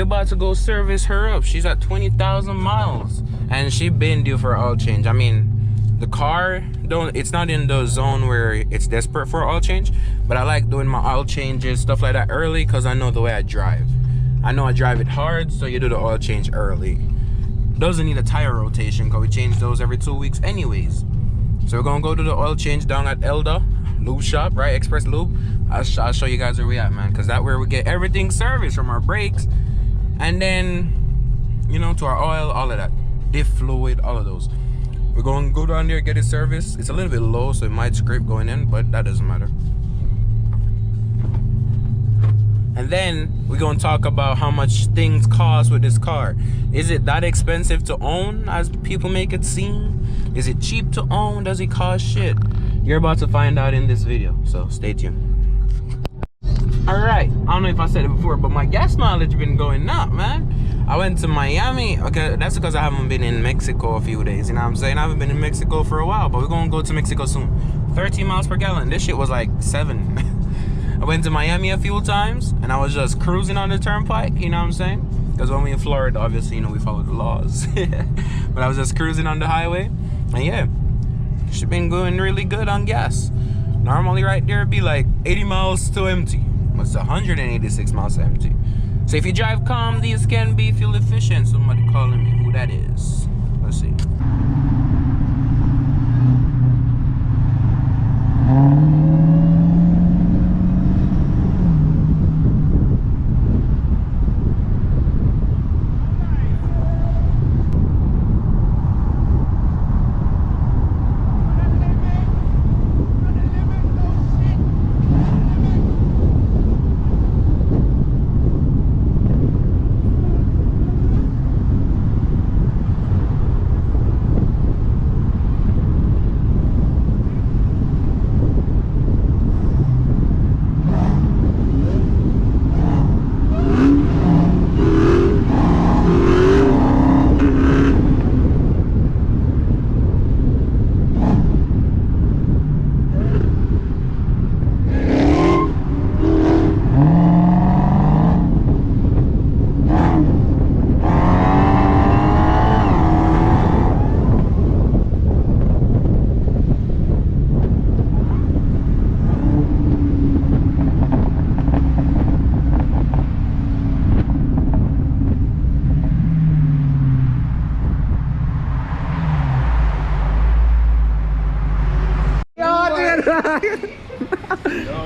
we're about to go service her up. She's at 20,000 miles and she been due for oil change. I mean, the car it's not in the zone where it's desperate for oil change, but I like doing my oil changes, stuff like that early, because I know the way I drive. I know I drive it hard, so you do the oil change early. Doesn't need a tire rotation because we change those every 2 weeks anyways. So we're gonna go do the oil change down at Elda Lube Shop, right? Express Lube. I'll show you guys where we at, man, because that's where we get everything serviced, from our brakes and then, you know, to our oil, all of that, diff fluid, all of those. We're going to go down there, get it serviced. It's a little bit low, so it might scrape going in, but that doesn't matter. And then we're going to talk about how much things cost with this car. Is it that expensive to own as people make it seem? Is it cheap to own? Does it cost shit? You're about to find out in this video, so stay tuned. Alright, I don't know if I said it before, but my gas mileage been going up, man. I went to Miami. Okay, that's because I haven't been in Mexico a few days, you know what I'm saying? I haven't been in Mexico for a while, but we're gonna go to Mexico soon. 13 miles per gallon. This shit was like 7. I went to Miami a few times and I was just cruising on the turnpike, you know what I'm saying? Because when we in Florida, obviously, you know, we follow the laws. But I was just cruising on the highway, and yeah, it's been going really good on gas. Normally right there it'd be like 80 miles to empty. It's 186 miles to empty. So if you drive calm, these can be fuel efficient. Somebody calling me, who that is? Let's see.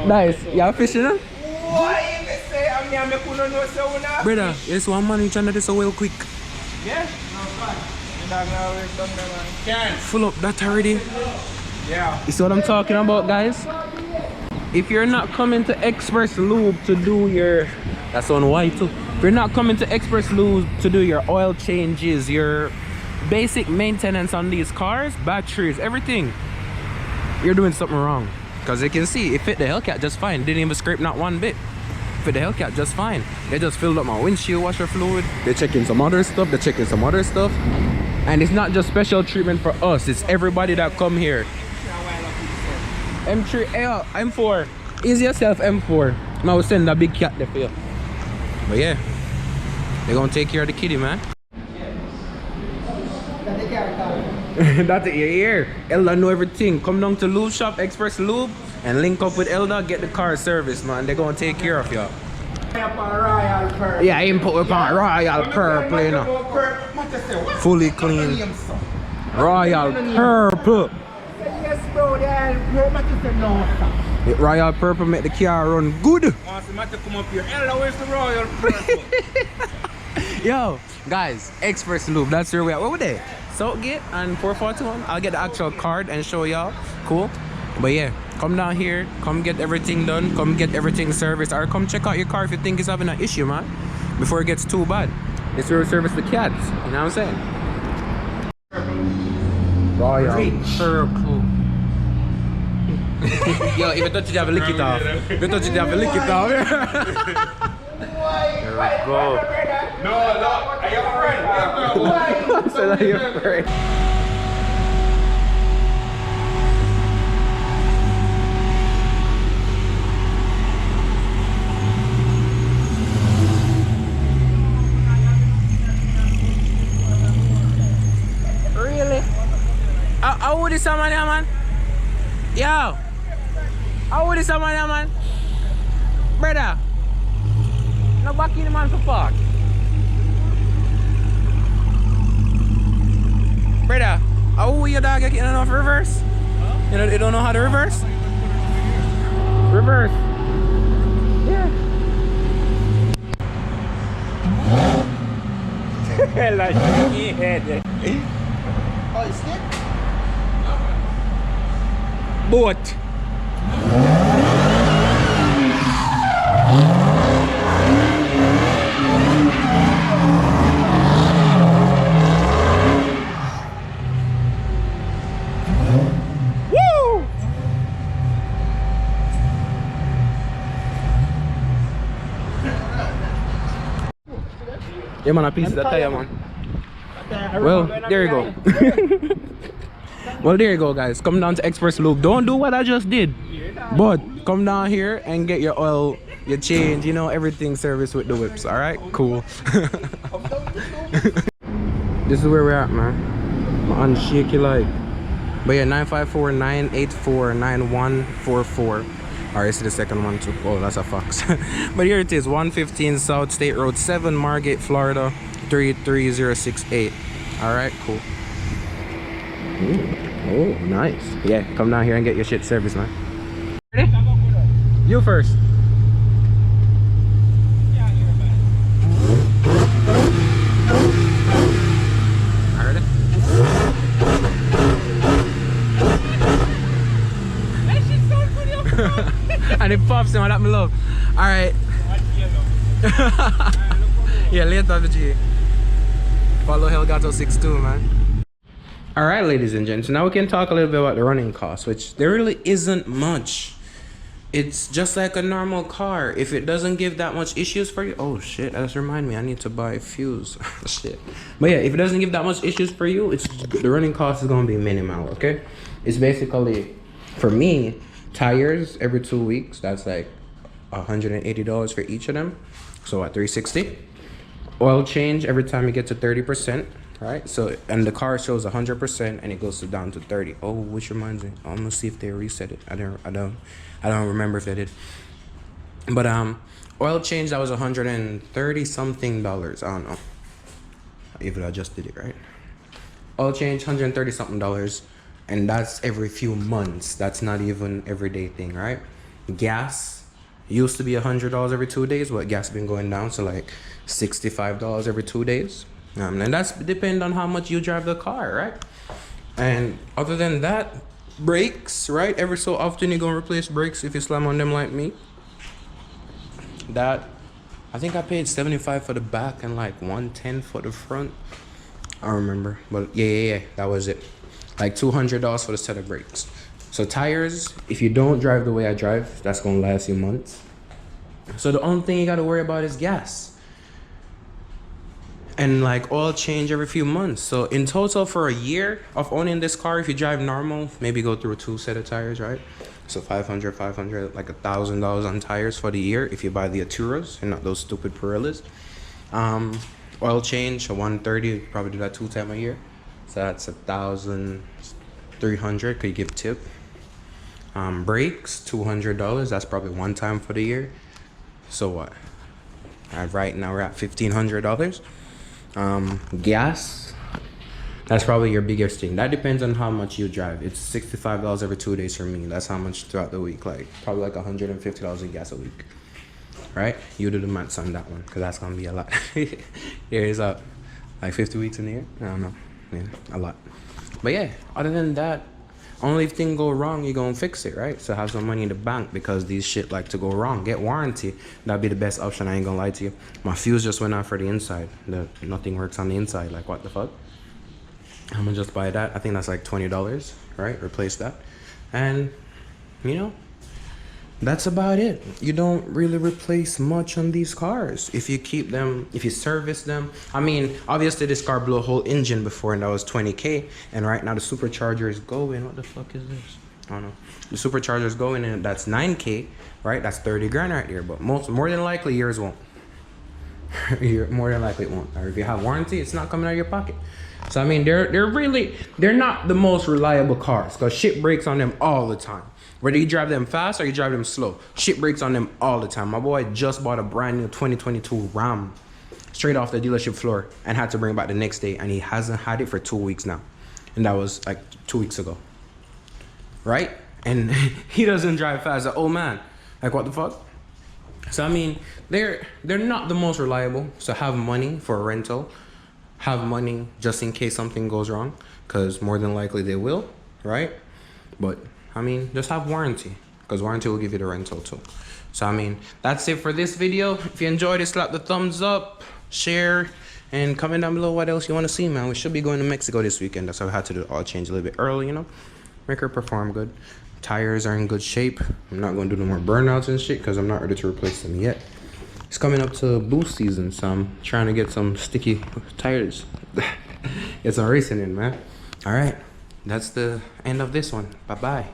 Nice. Y'all fishing, huh? Brother, there's one man who trying to do so well quick. Yeah? Full up that already. Yeah. You see what I'm talking about, guys? If you're not coming to Express Lube to do your... That's on white too. If you're not coming to Express Lube to do your oil changes, your basic maintenance on these cars, batteries, everything, you're doing something wrong. Because you can see, it fit the Hellcat just fine. Didn't even scrape not one bit. Fit the Hellcat just fine. They just filled up my windshield washer fluid. They're checking some other stuff. They're checking some other stuff. And it's not just special treatment for us. It's everybody that come here. M3, M4. Easy yourself, M4. I will send that big cat there for you. But yeah, they're gonna take care of the kitty, man. That's it, you're here. Elda know everything. Come down to Lube Shop, Express Lube, and link up with Elda, get the car serviced, man. They're gonna take care of y'all. Yeah, I import upon Royal Purple, you know. Fully clean. Royal Purple. Royal Purple make the car run good. Yo, guys, Express Lube, that's where we at. Where were they? Southgate and 441. I'll get the actual card and show y'all. Cool. But yeah, come down here, come get everything done, come get everything serviced, or come check out your car if you think it's having an issue, man, before it gets too bad. This is where we service the cats, you know what I'm saying? Royal Purple. Yo, if you touch it, you have a lick it off. If you touch it, you have a lick it off. There we go. No, I am afraid. So that you're afraid. this someone here, man? Yo! How old is someone here, man? Brother! No back in the man for fuck. Brother, how old your dog getting enough reverse? Huh? You don't know how to reverse? Reverse. Yeah. Like head. Oh, you skid? Boat. Woo! Yeah man, a piece of that tire man. Well, there you go. Well, there you go, guys. Come down to Express Loop. Don't do what I just did, but come down here and get your oil, your change, you know, everything serviced with the whips. All right, cool. This is where we're at, man. I'm unshaky like. But yeah, 954-984-9144. Alright, this is the second one too. Oh, that's a fox. But here it is, 115 South State Road 7, Margate, Florida, 33068. Alright, cool. Ooh. Oh, nice. Yeah, come down here and get your shit serviced, man. Ready? You first. I heard it. And it pops him, that me love. Alright. Yeah, later the G. Follow Hellcat 62, man. Alright, ladies and gents, now we can talk a little bit about the running costs, which there really isn't much. It's just like a normal car. If it doesn't give that much issues for you, oh shit, that just remind me, I need to buy fuse. Shit. But yeah, if it doesn't give that much issues for you, it's the running cost is gonna be minimal, okay? It's basically, for me, tires every 2 weeks, that's like $180 for each of them, so at $360. Oil change every time you get to 30%, right? So, and the car shows 100% and it goes down to 30. Oh, which reminds me, I'm gonna see if they reset it. I don't remember if they did. But oil change, that was 130 something dollars. I don't know if I just did it right. Oil change, 130 something dollars. And that's every few months. That's not even everyday thing, right? Gas used to be $100 every 2 days, but gas been going down to like $65 every 2 days. And that's depend on how much you drive the car, right? And other than that, brakes, right? Every so often you're gonna replace brakes if you slam on them like me. That, I think I paid $75 for the back and like $110 for the front. I don't remember, but yeah, that was it. Like $200 for the set of brakes. So tires, if you don't drive the way I drive, that's gonna last you months. So the only thing you gotta worry about is gas. And like oil change every few months. So in total for a year of owning this car, if you drive normal, maybe go through 2 set of tires, right? So $500, like $1,000 on tires for the year if you buy the Aturas and not those stupid Pirellis. Oil change, a 130, probably do that 2 times a year. So that's $1,300. Could you give tip? Brakes, $200. That's probably 1 time for the year. So what? Right now we're at $1,500. Gas. That's probably your biggest thing. That depends on how much you drive. It's $65 every 2 days for me. That's how much throughout the week. Like probably like $150 in gas a week. Right? You do the maths on that one, because that's gonna be a lot. There is like 50 weeks in the year. I don't know. Yeah, a lot. But yeah, other than that, only if things go wrong, you're gonna fix it, right? So have some money in the bank, because these shit like to go wrong. Get warranty. That'd be the best option. I ain't gonna lie to you. My fuse just went out for the inside. Nothing works on the inside. Like, what the fuck? I'm gonna just buy that. I think that's like $20, right? Replace that. And you know, that's about it. You don't really replace much on these cars if you keep them, if you service them. I mean, obviously this car blew a whole engine before, and that was $20K. And right now the supercharger is going. What the fuck is this? I don't know. The supercharger is going, and that's $9K, right? That's 30 grand right there. But more than likely yours won't. you're more than likely it won't. Or if you have warranty, it's not coming out of your pocket. So I mean, they're not the most reliable cars because shit breaks on them all the time. Whether you drive them fast or you drive them slow, shit breaks on them all the time. My boy just bought a brand new 2022 Ram straight off the dealership floor and had to bring it back the next day, and he hasn't had it for 2 weeks now, and that was like 2 weeks ago, right? And he doesn't drive fast. Like, oh man, like what the fuck? So I mean, they're not the most reliable. So have money for a rental, have money just in case something goes wrong, because more than likely they will, right? But I mean, just have warranty, because warranty will give you the rental too. So I mean, that's it for this video. If you enjoyed it, slap the thumbs up, share, and comment down below what else you want to see, man. We should be going to Mexico this weekend. That's why I had to do the oil change a little bit early, you know, make her perform good. Tires are in good shape. I'm not going to do no more burnouts and shit because I'm not ready to replace them yet. It's coming up to boost season, so I'm trying to get some sticky tires. Get some racing in, man. All right, that's the end of this one. Bye-bye.